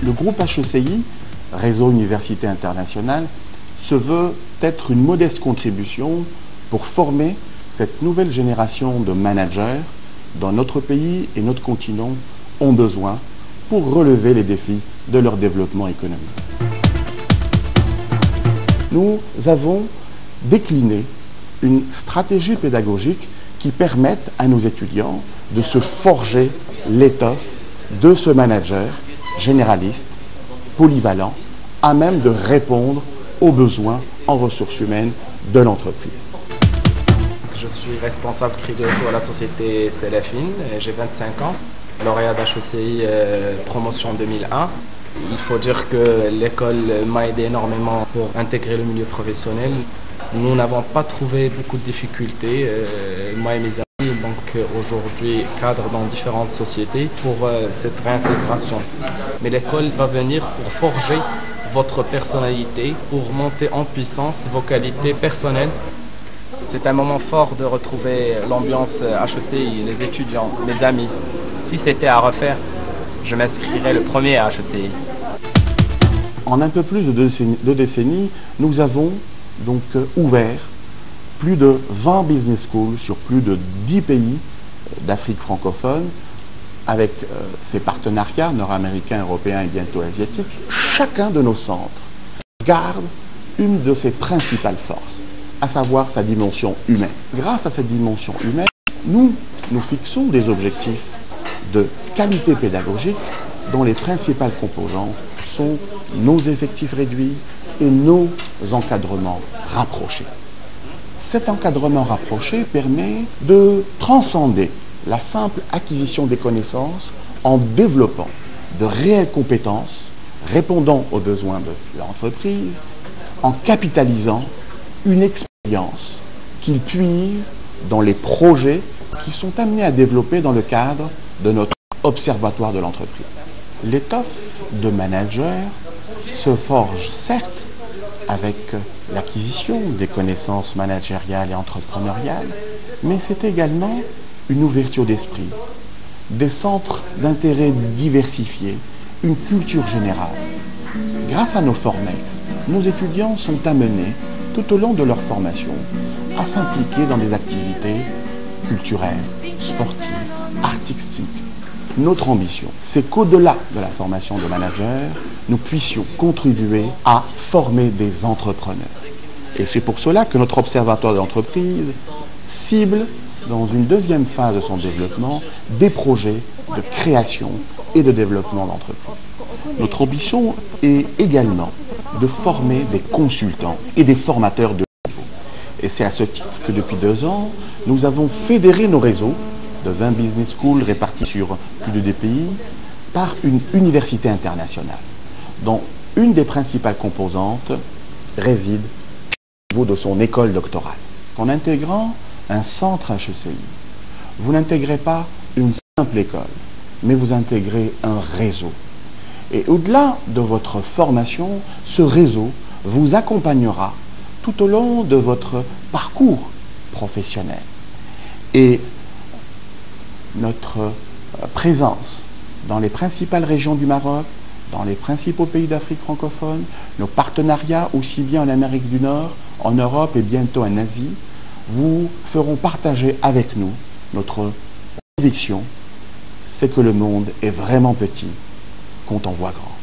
Le groupe HECI, Réseau Université Internationale, se veut être une modeste contribution pour former cette nouvelle génération de managers dont notre pays et notre continent ont besoin pour relever les défis de leur développement économique. Nous avons décliné une stratégie pédagogique qui permette à nos étudiants de se forger l'étoffe de ce manager généraliste, polyvalent, à même de répondre aux besoins en ressources humaines de l'entreprise. Je suis responsable prix de cours à la société Célafine, j'ai 25 ans, lauréat d'HECI promotion 2001. Il faut dire que l'école m'a aidé énormément pour intégrer le milieu professionnel. Nous n'avons pas trouvé beaucoup de difficultés, moi et mes amis, donc aujourd'hui cadre dans différentes sociétés pour cette réintégration. Mais l'école va venir pour forger votre personnalité, pour monter en puissance vos qualités personnelles. C'est un moment fort de retrouver l'ambiance HECI, les étudiants, mes amis. Si c'était à refaire, je m'inscrirais le premier à HECI. En un peu plus de 2 décennies, nous avons donc ouvert plus de 20 business schools sur plus de 10 pays d'Afrique francophone, avec ses partenariats nord-américains, européens et bientôt asiatiques. Chacun de nos centres garde une de ses principales forces, à savoir sa dimension humaine. Grâce à cette dimension humaine, nous fixons des objectifs de qualité pédagogique dont les principales composantes sont nos effectifs réduits et nos encadrements rapprochés. Cet encadrement rapproché permet de transcender la simple acquisition des connaissances en développant de réelles compétences répondant aux besoins de l'entreprise, en capitalisant une expérience qu'ils puisent dans les projets qui sont amenés à développer dans le cadre de notre observatoire de l'entreprise. L'étoffe de manager se forge certes avec l'acquisition des connaissances managériales et entrepreneuriales, mais c'est également une ouverture d'esprit, des centres d'intérêt diversifiés, une culture générale. Grâce à nos Formex, nos étudiants sont amenés tout au long de leur formation à s'impliquer dans des activités culturelles, sportives, artistiques. Notre ambition, c'est qu'au-delà de la formation de managers, nous puissions contribuer à former des entrepreneurs. Et c'est pour cela que notre observatoire de l'entreprise cible, dans une deuxième phase de son développement, des projets de création et de développement d'entreprise. Notre ambition est également de former des consultants et des formateurs de niveau. Et c'est à ce titre que depuis 2 ans, nous avons fédéré nos réseaux de 20 business schools répartis sur plus de 10 pays par une université internationale, dont une des principales composantes réside au niveau de son école doctorale. En intégrant un centre HECI, vous n'intégrez pas une simple école, mais vous intégrez un réseau. Et au-delà de votre formation, ce réseau vous accompagnera tout au long de votre parcours professionnel. Et notre présence dans les principales régions du Maroc, dans les principaux pays d'Afrique francophone, nos partenariats aussi bien en Amérique du Nord, en Europe et bientôt en Asie, vous feront partager avec nous notre conviction, c'est que le monde est vraiment petit quand on voit grand.